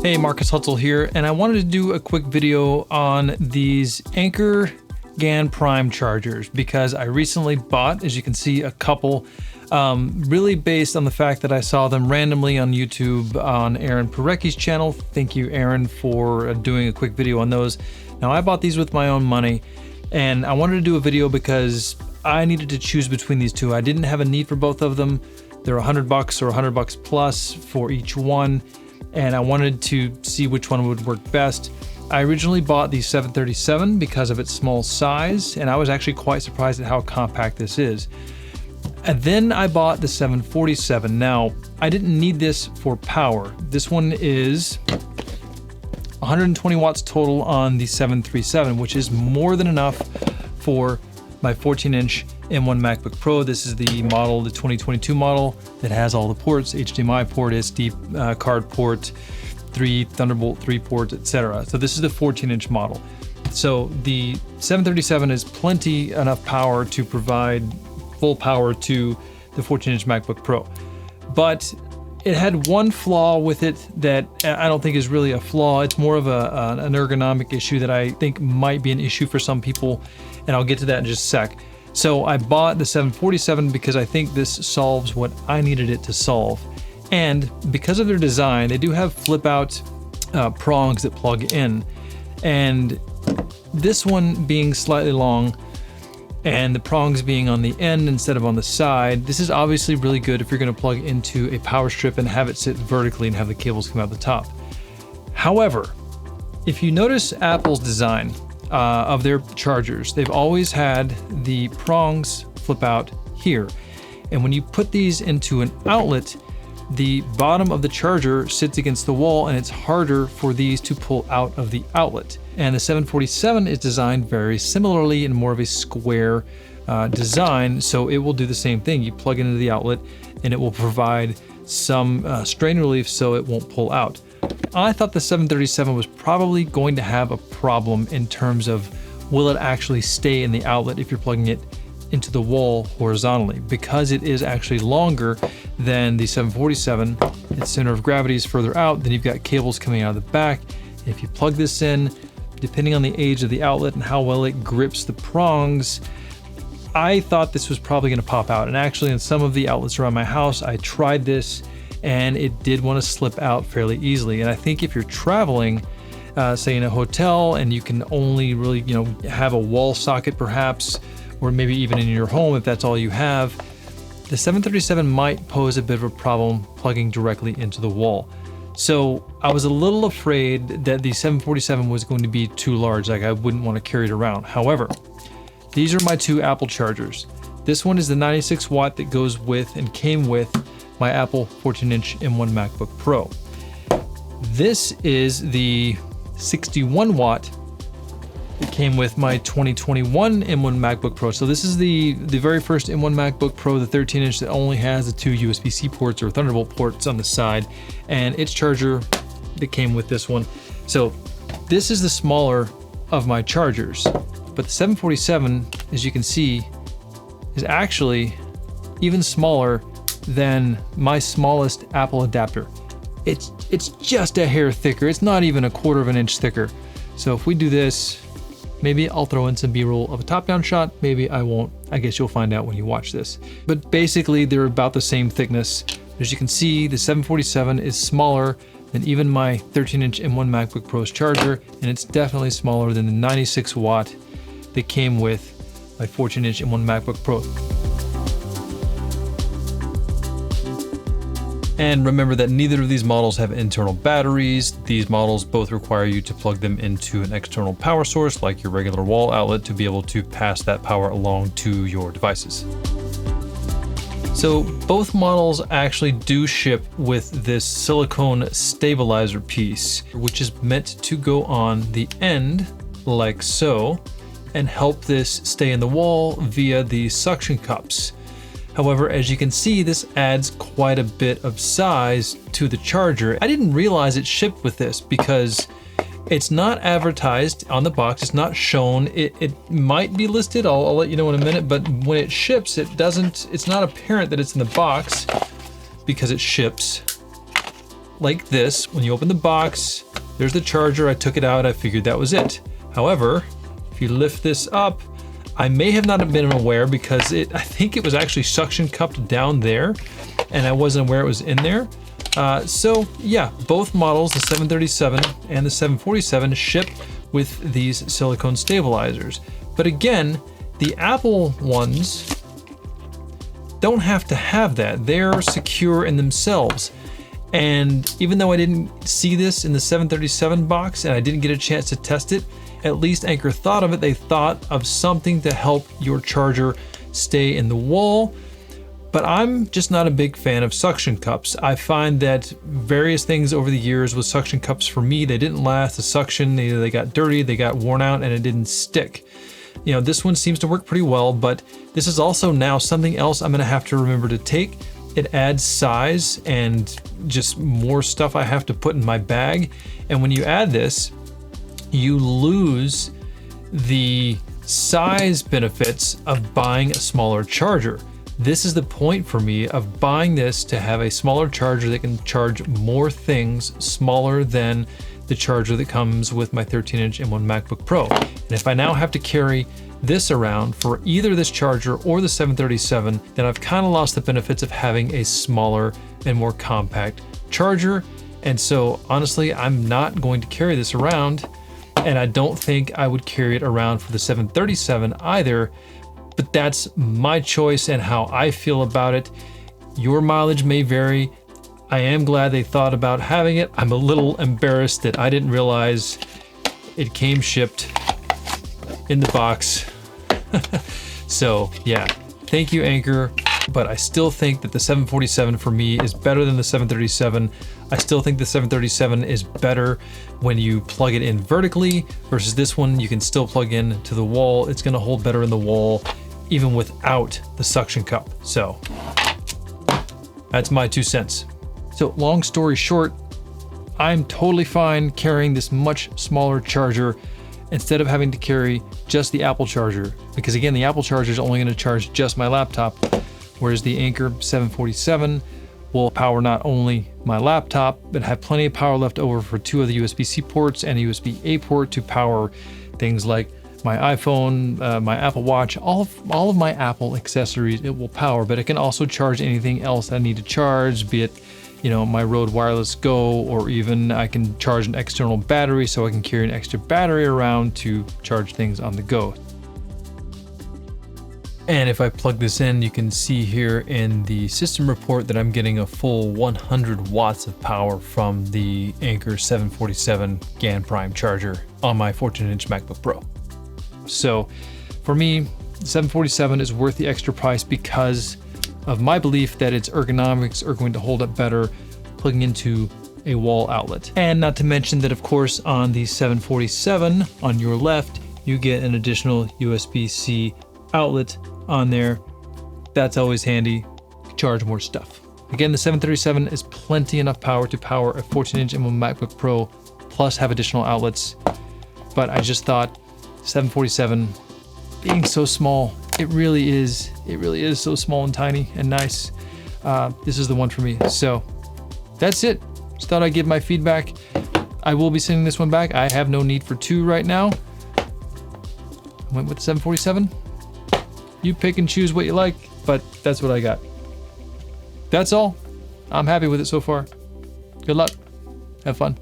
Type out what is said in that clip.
Hey, Marcus Hutzel here, and I wanted to do a quick video on these Anker GaN Prime Chargers because I recently bought, as you can see, a couple, really based on the fact that I saw them randomly on YouTube on Aaron Parecki's channel. Thank you, Aaron, for doing a quick video on those. Now, I bought these with my own money, and I wanted to do a video because I needed to choose between these two. I didn't have a need for both of them. They're $100 or $100 plus for each one, and I wanted to see which one would work best. I originally bought the 737 because of its small size, and I was actually quite surprised at how compact this is. And then I bought the 747. Now, I didn't need this for power. This one is 120 watts total on the 737, which is more than enough for my 14-inch M1 MacBook Pro. This is the model, the 2022 model, that has all the ports: HDMI port, SD card port, 3 Thunderbolt 3 ports, etc. So this is the 14-inch model. So the 737 is plenty enough power to provide full power to the 14-inch MacBook Pro. But it had one flaw with it that I don't think is really a flaw. It's more of an ergonomic issue that I think might be an issue for some people, and I'll get to that in just a sec. So I bought the 747 because I think this solves what I needed it to solve. And because of their design, they do have flip out prongs that plug in. And this one being slightly long and the prongs being on the end instead of on the side, this is obviously really good if you're going to plug into a power strip and have it sit vertically and have the cables come out the top. However, if you notice Apple's design of their chargers, they've always had the prongs flip out here. And when you put these into an outlet, the bottom of the charger sits against the wall, and it's harder for these to pull out of the outlet. And the 747 is designed very similarly in more of a square design, so it will do the same thing. You plug it into the outlet and it will provide some strain relief so it won't pull out. I thought the 737 was probably going to have a problem in terms of will it actually stay in the outlet if you're plugging it into the wall horizontally, because it is actually longer than the 747. Its center of gravity is further out, then you've got cables coming out of the back. If you plug this in, depending on the age of the outlet and how well it grips the prongs, I thought this was probably going to pop out. And actually, in some of the outlets around my house, I tried this and it did want to slip out fairly easily. And I think if you're traveling, say in a hotel, and you can only really, have a wall socket perhaps, or maybe even in your home if that's all you have, the 737 might pose a bit of a problem plugging directly into the wall. So I was a little afraid that the 747 was going to be too large, like I wouldn't want to carry it around. However, these are my two Apple chargers. This one is the 96 watt that goes with and came with my Apple 14-inch M1 MacBook Pro. This is the 61 watt that came with my 2021 M1 MacBook Pro. So this is the very first M1 MacBook Pro, the 13-inch that only has the 2 USB-C ports or Thunderbolt ports on the side, and its charger that came with this one. So this is the smaller of my chargers, but the 747, as you can see, is actually even smaller than my smallest Apple adapter. It's just a hair thicker. It's not even 1/4 of an inch thicker. So if we do this, maybe I'll throw in some B-roll of a top-down shot, maybe I won't. I guess you'll find out when you watch this. But basically, they're about the same thickness. As you can see, the 747 is smaller than even my 13-inch M1 MacBook Pro's charger, and it's definitely smaller than the 96 watt that came with my 14-inch M1 MacBook Pro. And remember that neither of these models have internal batteries. These models both require you to plug them into an external power source like your regular wall outlet to be able to pass that power along to your devices. So both models actually do ship with this silicone stabilizer piece, which is meant to go on the end like so and help this stay in the wall via the suction cups. However, as you can see, this adds quite a bit of size to the charger. I didn't realize it shipped with this because it's not advertised on the box. It's not shown. It might be listed. I'll let you know in a minute, but when it ships, it's not apparent that it's in the box because it ships like this. When you open the box, there's the charger. I took it out, I figured that was it. However, if you lift this up, I may have not been aware because I think it was actually suction cupped down there and I wasn't aware it was in there. So yeah, both models, the 737 and the 747, ship with these silicone stabilizers. But again, the Apple ones don't have to have that. They're secure in themselves. And even though I didn't see this in the 737 box and I didn't get a chance to test it, at least Anker thought of it. They thought of something to help your charger stay in the wall. But I'm just not a big fan of suction cups. I find that various things over the years with suction cups, for me, they didn't last. The suction, either they got dirty, they got worn out, and it didn't stick. You know, this one seems to work pretty well, but this is also now something else I'm gonna have to remember to take. It adds size and just more stuff I have to put in my bag. And when you add this, you lose the size benefits of buying a smaller charger. This is the point for me of buying this, to have a smaller charger that can charge more things smaller than the charger that comes with my 13-inch M1 MacBook Pro. And if I now have to carry this around for either this charger or the 737, then I've kind of lost the benefits of having a smaller and more compact charger. And so honestly, I'm not going to carry this around, and I don't think I would carry it around for the 737 either. But that's my choice and how I feel about it. Your mileage may vary. I am glad they thought about having it. I'm a little embarrassed that I didn't realize it came shipped in the box. So yeah, thank you, Anker. But I still think that the 747 for me is better than the 737. I still think the 737 is better when you plug it in vertically versus this one. You can still plug in to the wall. It's gonna hold better in the wall even without the suction cup. So that's my 2 cents. So long story short, I'm totally fine carrying this much smaller charger instead of having to carry just the Apple charger, because again, the Apple charger is only going to charge just my laptop, whereas the Anker 747 will power not only my laptop, but have plenty of power left over for 2 other USB-C ports and a USB-A port to power things like my iPhone, my Apple Watch, all of my Apple accessories it will power, but it can also charge anything else I need to charge, be it, you know, my Rode Wireless Go, or even I can charge an external battery so I can carry an extra battery around to charge things on the go. And if I plug this in, you can see here in the system report that I'm getting a full 100 watts of power from the Anker 747 GaN Prime charger on my 14-inch MacBook Pro. So for me, 747 is worth the extra price because of my belief that its ergonomics are going to hold up better plugging into a wall outlet. And not to mention that, of course, on the 747 on your left, you get an additional USB-C outlet on there. That's always handy to charge more stuff. Again, the 737 is plenty enough power to power a 14-inch M1 MacBook Pro, plus have additional outlets. But I just thought 747 being so small, it really is so small and tiny and nice. This is the one for me. So that's it. Just thought I'd give my feedback. I will be sending this one back. I have no need for 2 right now. I went with the 747. You pick and choose what you like, but that's what I got. That's all. I'm happy with it so far. Good luck. Have fun.